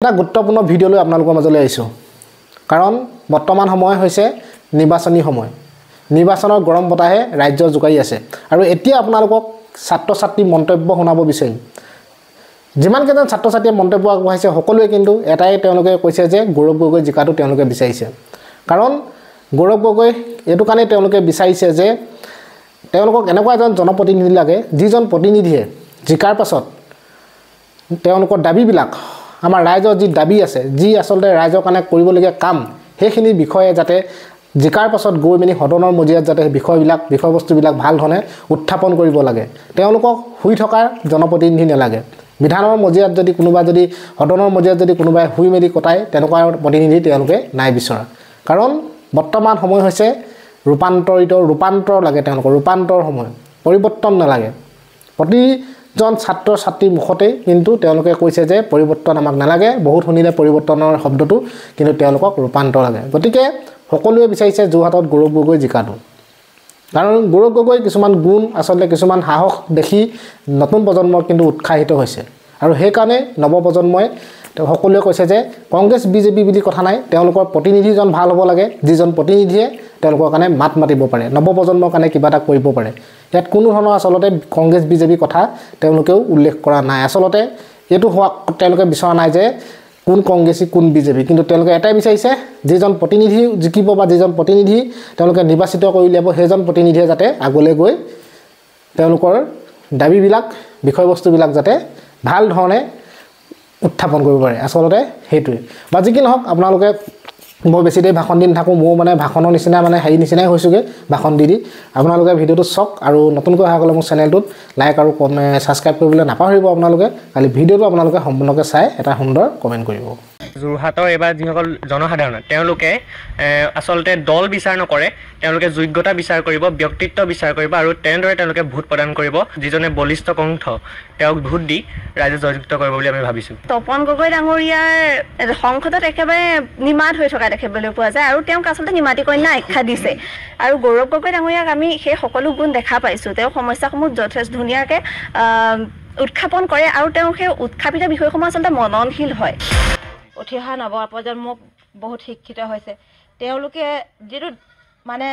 এটা গুৰুত্বপূৰ্ণ ভিডিঅ' লৈ আপোনালোকৰ মাজলৈ আহিছোঁ কাৰণ বৰ্তমান সময় হৈছে নিৰ্বাচনী সময় নিৰ্বাচনৰ গৰম বতাহে ৰাজ্য জোকাৰি আছে আৰু এতিয়া আপোনালোকক ছাত্ৰ ছাত্ৰী মন্তব্য শুনাব বিচাৰিম যিমান কেইজন ছাত্ৰ ছাত্ৰীয়ে মন্তব্য আগবঢ়াইছে সকলোৱে কিন্তু এটাই তেওঁলোকে কৈছে যে গৌৰৱ গগৈ জিকাটো তেওঁলোকে বিচাৰিছে কাৰণ গৌৰৱ গগৈ এটো কাৰণে তেওঁলোকে বিচাৰিছে যে তেওঁলোকক এনেকুৱা এজন জনপ্ৰতিনিধি লাগে যিজন প্ৰতিনিধিয়ে জিকাৰ পাছত তেওঁলোকৰ দাবীবিলাক আমাৰ ৰাইজৰ যি দাবী আছে যি আসলতে ৰাইজৰ কাৰণে কৰিবলগীয়া কাম সেইখিনি বিষয়ে যাতে জিকাৰ পাছত গৈ মেলি সদনৰ মজিয়াত যাতে বিষয়বস্তুবিলাক ভাল ধৰণে উত্থাপন কৰিব লাগে তেওঁলোকক শুই থকাৰ জনপ্ৰতিনিধি নালাগে বিধানৰ মজিয়াত যদি কোনোবা যদি সদনৰ মজিয়াত যদি কোনোবাই শুই মেলি কটায় তেনেকুৱা প্ৰতিনিধি তেওঁলোকে নাই বিচৰা কাৰণ বৰ্তমান সময় হৈছে ৰূপান্তৰ লাগে তেওঁলোকৰ ৰূপান্তৰ সময় পৰিৱৰ্তন নালাগে প্ৰতিজন ছাত্ৰ ছাত্ৰীৰ মুখতে কিন্তু তেওঁলোকে কৈছে যে পৰিৱৰ্তন আমাক নালাগে বহুত শুনিলে পৰিৱৰ্তনৰ শব্দটো কিন্তু তেওঁলোকক ৰূপান্তৰ লাগে গতিকে সকলোৱে বিচাৰিছে যোৰহাটত গৌৰৱ গগৈ জিকাটো কাৰণ গৌৰৱ গগৈ কিছুমান গুণ আসলতে কিছুমান সাহস দেখি নতুন প্ৰজন্মৰ কিন্তু উৎসাহিত হৈছে আৰু সেই কাৰণে নৱপ্ৰজন্মই সকলোৱে কৈছে যে কংগ্ৰেছ বিজেপি বুলি কথা নাই তেওঁলোকৰ প্ৰতিনিধিজন ভাল হ'ব লাগে যিজন প্ৰতিনিধিয়ে তেওঁলোকৰ কাৰণে মাত মাতিব পাৰে নৱপ্ৰজন্মৰ কাৰণে কিবা এটা কৰিব পাৰে ইয়াত কোনো ধৰণৰ আসলতে কংগ্ৰেছ বিজেপি কথা তেওঁলোকেও উল্লেখ কৰা নাই আসলতে এটো তেওঁলোকে বিচৰা নাই যে কোন কংগ্ৰেছী কোন বিজেপি কিন্তু তেওঁলোকে এটাই বিচাৰিছে যিজন প্ৰতিনিধি জিকিব বা যিজন প্ৰতিনিধি তেওঁলোকে নিৰ্বাচিত কৰি উলিয়াব সেইজন প্ৰতিনিধিয়ে যাতে আগলৈ গৈ তেওঁলোকৰ দাবীবিলাক বিষয়বস্তুবিলাক যাতে ভাল ধৰণে উত্থাপন কৰিব পাৰে আসলতে হেতুৱে বা যি কি নহওক আপোনালোকে মই বেছি দেৰি ভাষণ দি নাথাকোঁ মোৰ মানে ভাষণৰ নিচিনা মানে হেৰি নিচিনাই হৈছোগে ভাষণ দি আপোনালোকে ভিডিঅ'টো চাওক আৰু নতুনকৈ অহাসকলে মোৰ চেনেলটোত লাইক আৰু ছাবস্ক্ৰাইব কৰিবলৈ নাপাহৰিব আপোনালোকে খালি ভিডিঅ'টো আপোনালোকে সম্পূৰ্ণকৈ চাই এটা সুন্দৰ কমেণ্ট কৰিব যোৰহাটৰ এবাৰ যিসকল জনসাধাৰণ তেওঁলোকে আসলতে দল বিচাৰ নকৰে তেওঁলোকে যোগ্যতা বিচাৰ কৰিব ব্যক্তিত্ব বিচাৰ কৰিব আৰু তেনেদৰে তেওঁলোকে ভোট প্ৰদান কৰিব যিজনে বলিষ্ঠ কণ্ঠ তেওঁক ভোট দি ৰাইজে জয়যুক্ত কৰিব বুলি আমি ভাবিছোঁ তপন গগৈ ডাঙৰীয়াৰ সংসদত একেবাৰে নিমাত হৈ থকা দেখিবলৈ পোৱা যায় আৰু তেওঁক আচলতে নিমাতী কন্যা আখ্যা দিছে আৰু গৌৰৱ গগৈ ডাঙৰীয়াক আমি সেই সকলো গুণ দেখা পাইছোঁ তেওঁ সমস্যাসমূহ যথেষ্ট ধুনীয়াকৈ উত্থাপন কৰে আৰু তেওঁ সেই উত্থাপিত বিষয়সমূহ আচলতে মননশীল হয় উঠি অহা নৱপ্ৰজন্ম বহুত শিক্ষিত হৈছে তেওঁলোকে যিটো মানে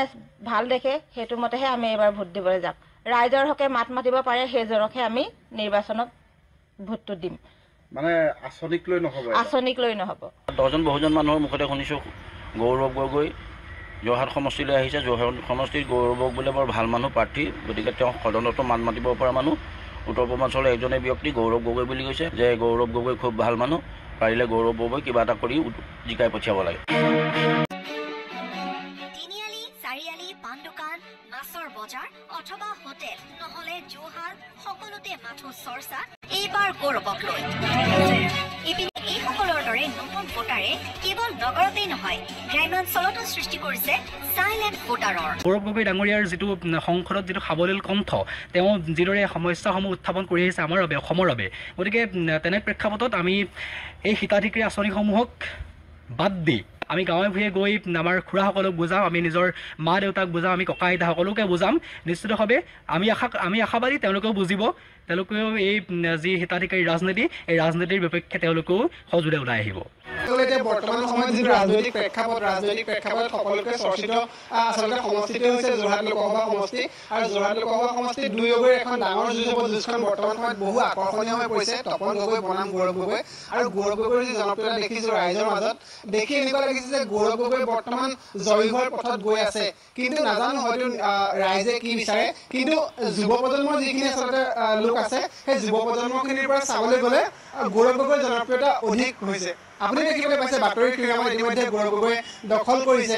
ভাল দেখে সেইটো মতেহে আমি এইবাৰ ভোট দিবলৈ যাম ৰাইজৰ হকে মাত মাতিব পাৰে সেইজনকহে আমি নিৰ্বাচনত ভোটটো দিম মানে আঁচনিক লৈ নহ'ব দহজন বহুজন মানুহৰ মুখতে শুনিছোঁ গৌৰৱ গগৈ যোৰহাট সমষ্টিলৈ আহিছে যোৰহাট সমষ্টিৰ গৌৰৱ গগৈ বৰ ভাল মানুহ প্ৰাৰ্থী গতিকে তেওঁ সদনতো মাত মাতিব পৰা মানুহ উত্তৰ পূৰ্বাঞ্চলৰ একজনেই ব্যক্তি গৌৰৱ গগৈ বুলি কৈছে যে গৌৰৱ গগৈ খুব ভাল মানুহ পাৰিলে গৌৰৱ গগৈ কিবা এটা কৰি জিকাই পঠিয়াব লাগে তিনিআলি চাৰিআলি পাণ দোকান মাছৰ বজাৰ অথবা হোটেল নহলে যোৰহাট সকলোতে মাথো চৰ্চা এইবাৰ গৌৰৱক লৈ এই সকলৰ দৰে নতুন ভোটাৰে কেৱল নগৰতেই নহয় গ্ৰাম্যাঞ্চলতো সৃষ্টি কৰিছে চাইলেণ্ট ভোটাৰৰ গৌৰৱ গগৈ ডাঙৰীয়াৰ যিটো সংসদত যিটো সাৱলীল কণ্ঠ তেওঁ যিদৰে সমস্যাসমূহ উত্থাপন কৰি আহিছে আমাৰ বাবে অসমৰ বাবে গতিকে তেনে প্ৰেক্ষাপটত আমি এই হিতাধিকাৰী আঁচনিসমূহক বাদ দি আমি গাঁৱে ভূঞে গৈ আমাৰ খুৰাসকলক বুজাম আমি নিজৰ মা দেউতাক বুজাম আমি ককা আইতাসকলকে বুজাম নিশ্চিতভাৱে আমি আশাবাদী তেওঁলোকেও বুজিব তেওঁলোকেও এই যি হিতাধিকাৰী ৰাজনীতি এই ৰাজনীতিৰ বিপক্ষে তেওঁলোকেও সজোৰে ওলাই আহিব বৰ্তমান সময়ত যিটো ৰাজনৈতিক প্ৰেক্ষাপট সকলোকে চৰ্চিত আচলতে সমষ্টিটো হৈছে যোৰহাট লোকসভা সমষ্টি আৰু যোৰহাট লোকসভা সমষ্টিত দুই গগৈৰ এখন ডাঙৰ যুঁজ হ'ব যুঁজখন বৰ্তমান সময়ত বহু আকৰ্ষণীয় হৈ পৰিছে তপন গগৈ বনাম গৌৰৱ গগৈ আৰু গৌৰৱ গগৈৰ যি জনপ্ৰিয়তা দেখিছোঁ ৰাইজৰ মাজত দেখি এনেকুৱা লাগিছে যে গৌৰৱ গগৈ বৰ্তমান জয়ী হোৱাৰ পথত গৈ আছে কিন্তু নাজানো হয়তো ৰাইজে কি বিচাৰে কিন্তু যুৱ প্ৰজন্মৰ যিখিনি আচলতে লোক আছে সেই যুৱ প্ৰজন্মখিনিৰ পৰা চাবলৈ গ'লে গৌৰৱ গগৈৰ জনপ্ৰিয়তা অধিক হৈছে আপুনি দেখিবলৈ পাইছে বাতৰি ক্ৰীড়ামত ইতিমধ্যে গৌৰৱ গগৈ দখল কৰিছে